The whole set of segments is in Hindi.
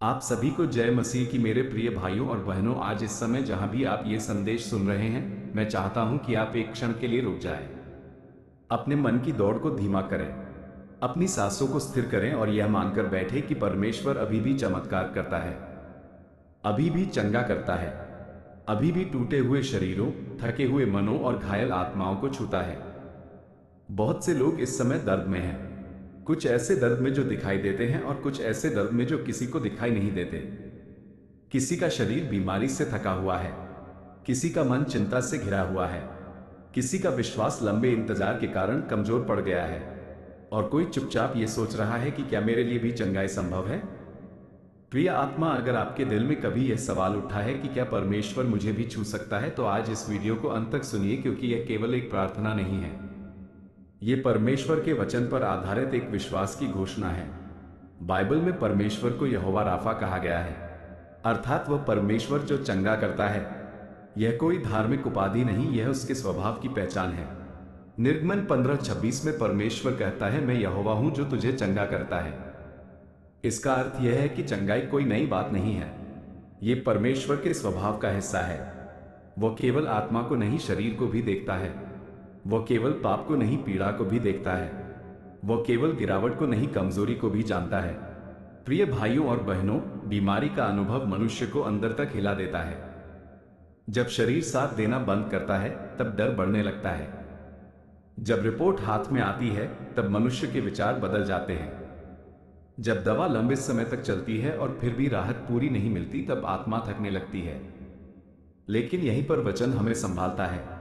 आप सभी को जय मसीह की। मेरे प्रिय भाइयों और बहनों, आज इस समय जहां भी आप ये संदेश सुन रहे हैं, मैं चाहता हूं कि आप एक क्षण के लिए रुक जाएं। अपने मन की दौड़ को धीमा करें, अपनी सांसों को स्थिर करें और यह मानकर बैठे कि परमेश्वर अभी भी चमत्कार करता है, अभी भी चंगा करता है, अभी भी टूटे हुए शरीरों, थके हुए मनों और घायल आत्माओं को छूता है। बहुत से लोग इस समय दर्द में हैं, कुछ ऐसे दर्द में जो दिखाई देते हैं और कुछ ऐसे दर्द में जो किसी को दिखाई नहीं देते। किसी का शरीर बीमारी से थका हुआ है, किसी का मन चिंता से घिरा हुआ है, किसी का विश्वास लंबे इंतजार के कारण कमजोर पड़ गया है, और कोई चुपचाप ये सोच रहा है कि क्या मेरे लिए भी चंगाई संभव है। प्रिय आत्मा, अगर आपके दिल में कभी यह सवाल उठा है कि क्या परमेश्वर मुझे भी छू सकता है, तो आज इस वीडियो को अंत तक सुनिए, क्योंकि यह केवल एक प्रार्थना नहीं है, ये परमेश्वर के वचन पर आधारित एक विश्वास की घोषणा है। बाइबल में परमेश्वर को यहोवा राफा कहा गया है, अर्थात वह परमेश्वर जो चंगा करता है। यह कोई धार्मिक उपाधि नहीं, यह उसके स्वभाव की पहचान है। निर्गमन 15:26 में परमेश्वर कहता है, मैं यहोवा हूं जो तुझे चंगा करता है। इसका अर्थ यह है कि चंगाई कोई नई बात नहीं है, यह परमेश्वर के स्वभाव का हिस्सा है। वह केवल आत्मा को नहीं, शरीर को भी देखता है। वह केवल पाप को नहीं, पीड़ा को भी देखता है। वह केवल गिरावट को नहीं, कमजोरी को भी जानता है। प्रिय भाइयों और बहनों, बीमारी का अनुभव मनुष्य को अंदर तक हिला देता है। जब शरीर साथ देना बंद करता है, तब डर बढ़ने लगता है। जब रिपोर्ट हाथ में आती है, तब मनुष्य के विचार बदल जाते हैं। जब दवा लंबे समय तक चलती है और फिर भी राहत पूरी नहीं मिलती, तब आत्मा थकने लगती है। लेकिन यहीं पर वचन हमें संभालता है।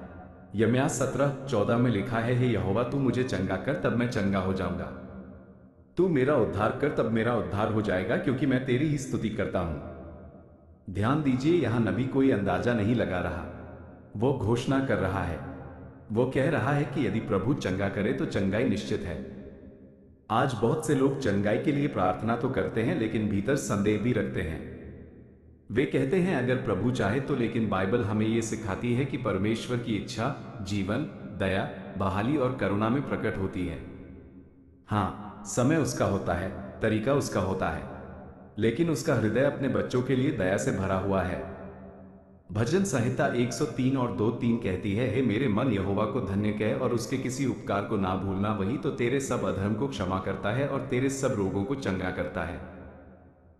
यिर्मयाह 17:14 में लिखा है, हे यहोवा, तू मुझे चंगा कर, तब मैं चंगा हो जाऊंगा। तू मेरा उद्धार कर, तब मेरा उद्धार हो जाएगा, क्योंकि मैं तेरी ही स्तुति करता हूं। ध्यान दीजिए, यहां नबी कोई अंदाजा नहीं लगा रहा, वो घोषणा कर रहा है। वो कह रहा है कि यदि प्रभु चंगा करे तो चंगाई निश्चित है। आज बहुत से लोग चंगाई के लिए प्रार्थना तो करते हैं, लेकिन भीतर संदेह भी रखते हैं। वे कहते हैं अगर प्रभु चाहे तो, लेकिन बाइबल हमें यह सिखाती है कि परमेश्वर की इच्छा जीवन, दया, बहाली और करुणा में प्रकट होती है। हाँ, समय उसका होता है, तरीका उसका होता है, लेकिन उसका हृदय अपने बच्चों के लिए दया से भरा हुआ है। भजन संहिता 103 और 2:3 कहती है, हे मेरे मन, यहोवा को धन्य कह और उसके किसी उपकार को ना भूलना, वही तो तेरे सब अधर्म को क्षमा करता है और तेरे सब रोगों को चंगा करता है।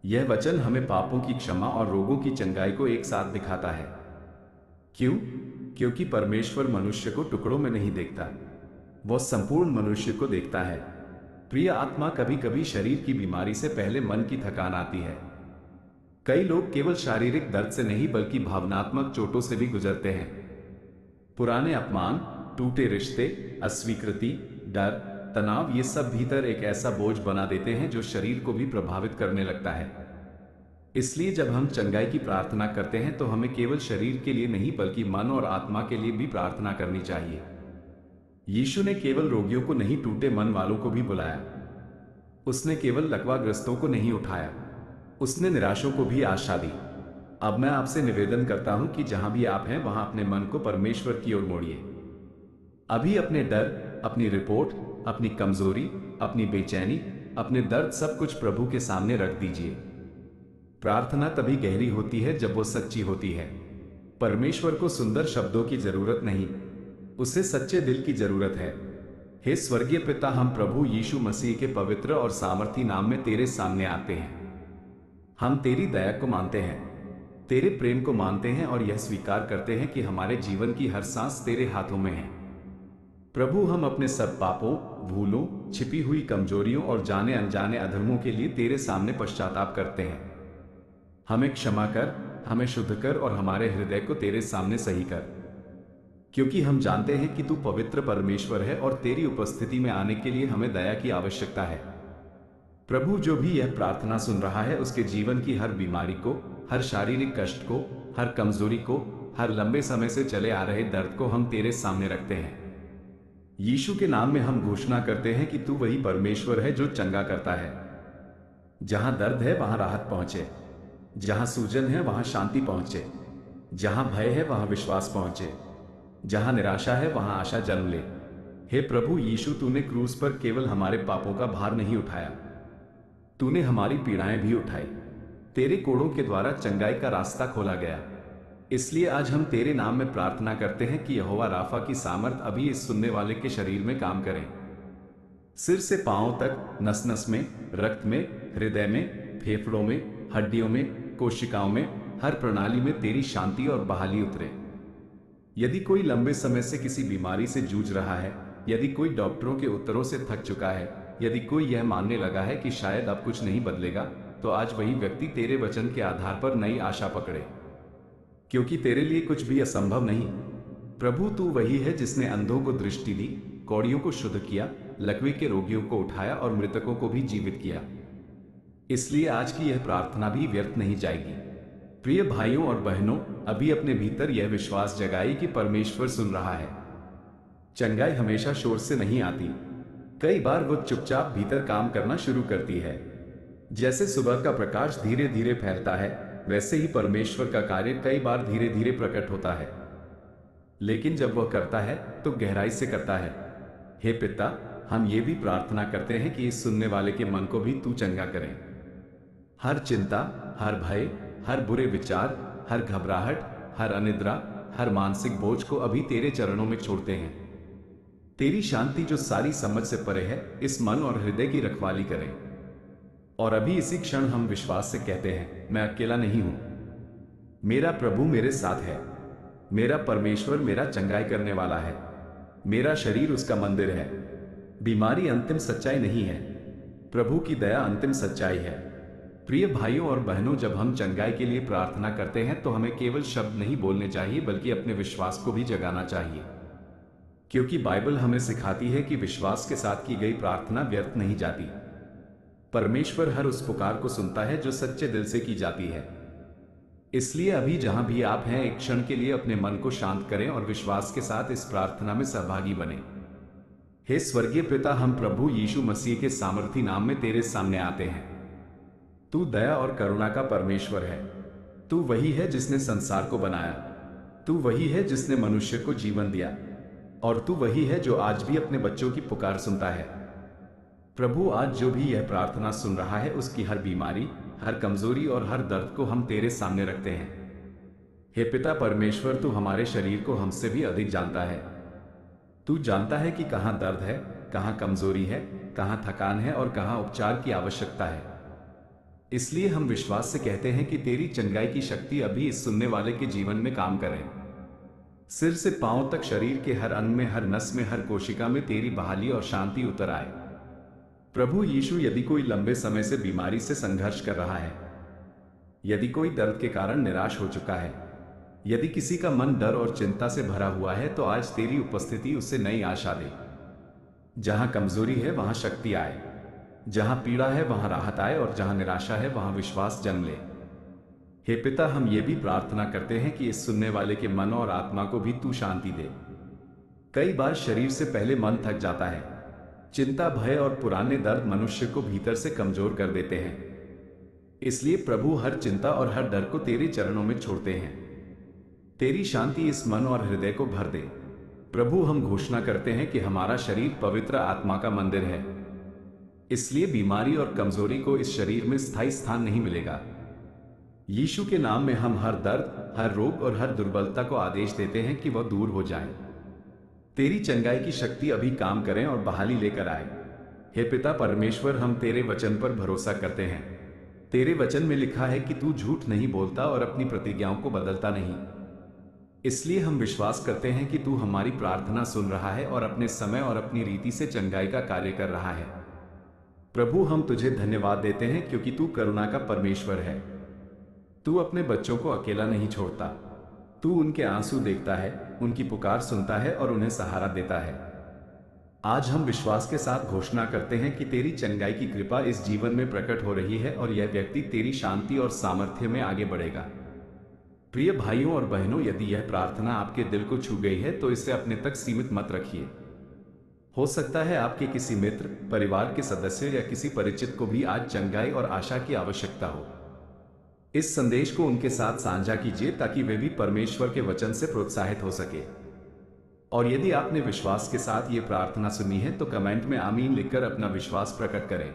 यह वचन हमें पापों की क्षमा और रोगों की चंगाई को एक साथ दिखाता है। क्यों? क्योंकि परमेश्वर मनुष्य को टुकड़ों में नहीं देखता, वह संपूर्ण मनुष्य को देखता है। प्रिय आत्मा, कभी कभी शरीर की बीमारी से पहले मन की थकान आती है। कई लोग केवल शारीरिक दर्द से नहीं, बल्कि भावनात्मक चोटों से भी गुजरते हैं। पुराने अपमान, टूटे रिश्ते, अस्वीकृति, डर, तनाव, ये सब भीतर एक ऐसा बोझ बना देते हैं जो शरीर को भी प्रभावित करने लगता है। इसलिए जब हम चंगाई की प्रार्थना करते हैं, तो हमें केवल शरीर के लिए नहीं, बल्कि मन और आत्मा के लिए भी प्रार्थना करनी चाहिए। यीशु ने केवल रोगियों को नहीं, टूटे मन वालों को भी बुलाया। उसने केवल लकवाग्रस्तों को नहीं उठाया, उसने निराशों को भी आशा दी। अब मैं आपसे निवेदन करता हूं कि जहां भी आप हैं, वहां अपने मन को परमेश्वर की ओर मोड़िए। अभी अपने डर, अपनी रिपोर्ट, अपनी कमजोरी, अपनी बेचैनी, अपने दर्द, सब कुछ प्रभु के सामने रख दीजिए। प्रार्थना तभी गहरी होती है जब वो सच्ची होती है। परमेश्वर को सुंदर शब्दों की जरूरत नहीं, उसे सच्चे दिल की जरूरत है। हे स्वर्गीय पिता, हम प्रभु यीशु मसीह के पवित्र और सामर्थी नाम में तेरे सामने आते हैं। हम तेरी दया को मानते हैं, तेरे प्रेम को मानते हैं और यह स्वीकार करते हैं कि हमारे जीवन की हर सांस तेरे हाथों में है। प्रभु, हम अपने सब पापों, भूलों, छिपी हुई कमजोरियों और जाने अनजाने अधर्मों के लिए तेरे सामने पश्चाताप करते हैं। हमें क्षमा कर, हमें शुद्ध कर और हमारे हृदय को तेरे सामने सही कर, क्योंकि हम जानते हैं कि तू पवित्र परमेश्वर है और तेरी उपस्थिति में आने के लिए हमें दया की आवश्यकता है। प्रभु, जो भी यह प्रार्थना सुन रहा है, उसके जीवन की हर बीमारी को, हर शारीरिक कष्ट को, हर कमजोरी को, हर लंबे समय से चले आ रहे दर्द को हम तेरे सामने रखते हैं। यीशु के नाम में हम घोषणा करते हैं कि तू वही परमेश्वर है जो चंगा करता है। जहां दर्द है वहां राहत पहुंचे, जहां सूजन है वहां शांति पहुंचे, जहां भय है वहां विश्वास पहुंचे, जहां निराशा है वहां आशा जन्म ले। हे प्रभु यीशु, तूने क्रूस पर केवल हमारे पापों का भार नहीं उठाया, तूने हमारी पीड़ाएं भी उठाई। तेरे कोड़ों के द्वारा चंगाई का रास्ता खोला गया। इसलिए आज हम तेरे नाम में प्रार्थना करते हैं कि यहोवा राफा की सामर्थ अभी इस सुनने वाले के शरीर में काम करें। सिर से पांव तक, नस नस में, रक्त में, हृदय में, फेफड़ों में, हड्डियों में, कोशिकाओं में, हर प्रणाली में तेरी शांति और बहाली उतरे। यदि कोई लंबे समय से किसी बीमारी से जूझ रहा है, यदि कोई डॉक्टरों के उत्तरों से थक चुका है, यदि कोई यह मानने लगा है कि शायद अब कुछ नहीं बदलेगा, तो आज वही व्यक्ति तेरे वचन के आधार पर नई आशा पकड़े, क्योंकि तेरे लिए कुछ भी असंभव नहीं। प्रभु, तू वही है जिसने अंधों को दृष्टि दी, कौड़ियों को शुद्ध किया, लकवे के रोगियों को उठाया और मृतकों को भी जीवित किया। इसलिए आज की यह प्रार्थना भी व्यर्थ नहीं जाएगी। प्रिय भाइयों और बहनों, अभी अपने भीतर यह विश्वास जगाइए कि परमेश्वर सुन रहा है। चंगाई हमेशा शोर से नहीं आती। कई बार वो चुपचाप भीतर काम करना शुरू करती है। जैसे सुबह का प्रकाश धीरे धीरे फैलता है, वैसे ही परमेश्वर का कार्य कई बार धीरे धीरे प्रकट होता है, लेकिन जब वह करता है तो गहराई से करता है। हे पिता, हम ये भी प्रार्थना करते हैं कि इस सुनने वाले के मन को भी तू चंगा करें। हर चिंता, हर भय, हर बुरे विचार, हर घबराहट, हर अनिद्रा, हर मानसिक बोझ को अभी तेरे चरणों में छोड़ते हैं। तेरी शांति जो सारी समझ से परे है, इस मन और हृदय की रखवाली करें। और अभी इसी क्षण हम विश्वास से कहते हैं, मैं अकेला नहीं हूं। मेरा प्रभु मेरे साथ है। मेरा परमेश्वर मेरा चंगाई करने वाला है। मेरा शरीर उसका मंदिर है। बीमारी अंतिम सच्चाई नहीं है, प्रभु की दया अंतिम सच्चाई है। प्रिय भाइयों और बहनों, जब हम चंगाई के लिए प्रार्थना करते हैं तो हमें केवल शब्द नहीं बोलने चाहिए, बल्कि अपने विश्वास को भी जगाना चाहिए, क्योंकि बाइबल हमें सिखाती है कि विश्वास के साथ की गई प्रार्थना व्यर्थ नहीं जाती। परमेश्वर हर उस पुकार को सुनता है जो सच्चे दिल से की जाती है। इसलिए अभी जहां भी आप हैं, एक क्षण के लिए अपने मन को शांत करें और विश्वास के साथ इस प्रार्थना में सहभागी बने। हे स्वर्गीय पिता, हम प्रभु यीशु मसीह के सामर्थी नाम में तेरे सामने आते हैं। तू दया और करुणा का परमेश्वर है। तू वही है जिसने संसार को बनाया। तू वही है जिसने मनुष्य को जीवन दिया, और तू वही है जो आज भी अपने बच्चों की पुकार सुनता है। प्रभु, आज जो भी यह प्रार्थना सुन रहा है, उसकी हर बीमारी, हर कमजोरी और हर दर्द को हम तेरे सामने रखते हैं। हे पिता परमेश्वर, तू हमारे शरीर को हमसे भी अधिक जानता है। तू जानता है कि कहां दर्द है, कहां कमजोरी है, कहां थकान है और कहां उपचार की आवश्यकता है। इसलिए हम विश्वास से कहते हैं कि तेरी चंगाई की शक्ति अभी इस सुनने वाले के जीवन में काम करे। सिर से पांव तक शरीर के हर अंग में, हर नस में, हर कोशिका में तेरी बहाली और शांति उतर आए। प्रभु यीशु, यदि कोई लंबे समय से बीमारी से संघर्ष कर रहा है, यदि कोई दर्द के कारण निराश हो चुका है, यदि किसी का मन डर और चिंता से भरा हुआ है, तो आज तेरी उपस्थिति उसे नई आशा दे। जहां कमजोरी है वहां शक्ति आए, जहां पीड़ा है वहां राहत आए, और जहां निराशा है वहां विश्वास जन्म ले। हे पिता, हम ये भी प्रार्थना करते हैं कि इस सुनने वाले के मन और आत्मा को भी तू शांति दे। कई बार शरीर से पहले मन थक जाता है। चिंता, भय और पुराने दर्द मनुष्य को भीतर से कमजोर कर देते हैं। इसलिए प्रभु, हर चिंता और हर डर को तेरे चरणों में छोड़ते हैं। तेरी शांति इस मन और हृदय को भर दे। प्रभु, हम घोषणा करते हैं कि हमारा शरीर पवित्र आत्मा का मंदिर है। इसलिए बीमारी और कमजोरी को इस शरीर में स्थायी स्थान नहीं मिलेगा। यीशु के नाम में हम हर दर्द, हर रोग और हर दुर्बलता को आदेश देते हैं कि वह दूर हो जाए। तेरी चंगाई की शक्ति अभी काम करें और बहाली लेकर आए। हे पिता परमेश्वर, हम तेरे वचन पर भरोसा करते हैं। तेरे वचन में लिखा है कि तू झूठ नहीं बोलता और अपनी प्रतिज्ञाओं को बदलता नहीं। इसलिए हम विश्वास करते हैं कि तू हमारी प्रार्थना सुन रहा है और अपने समय और अपनी रीति से चंगाई का कार्य कर रहा है। प्रभु, हम तुझे धन्यवाद देते हैं क्योंकि तू करुणा का परमेश्वर है। तू अपने बच्चों को अकेला नहीं छोड़ता। तू उनके आंसू देखता है, उनकी पुकार सुनता है और उन्हें सहारा देता है। आज हम विश्वास के साथ घोषणा करते हैं कि तेरी चंगाई की कृपा इस जीवन में प्रकट हो रही है और यह व्यक्ति तेरी शांति और सामर्थ्य में आगे बढ़ेगा। प्रिय भाइयों और बहनों, यदि यह प्रार्थना आपके दिल को छू गई है तो इसे अपने तक सीमित मत रखिए। हो सकता है आपके किसी मित्र, परिवार के सदस्य या किसी परिचित को भी आज चंगाई और आशा की आवश्यकता हो। इस संदेश को उनके साथ साझा कीजिए ताकि वे भी परमेश्वर के वचन से प्रोत्साहित हो सके। और यदि आपने विश्वास के साथ ये प्रार्थना सुनी है तो कमेंट में आमीन लिखकर अपना विश्वास प्रकट करें।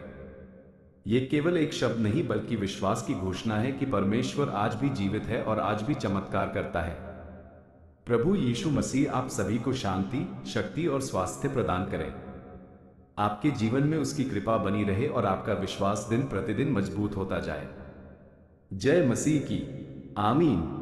ये केवल एक शब्द नहीं बल्कि विश्वास की घोषणा है कि परमेश्वर आज भी जीवित है और आज भी चमत्कार करता है। प्रभु यीशु मसीह आप सभी को शांति, शक्ति और स्वास्थ्य प्रदान करें। आपके जीवन में उसकी कृपा बनी रहे और आपका विश्वास दिन प्रतिदिन मजबूत होता जाए। जय मसीह की। आमीन।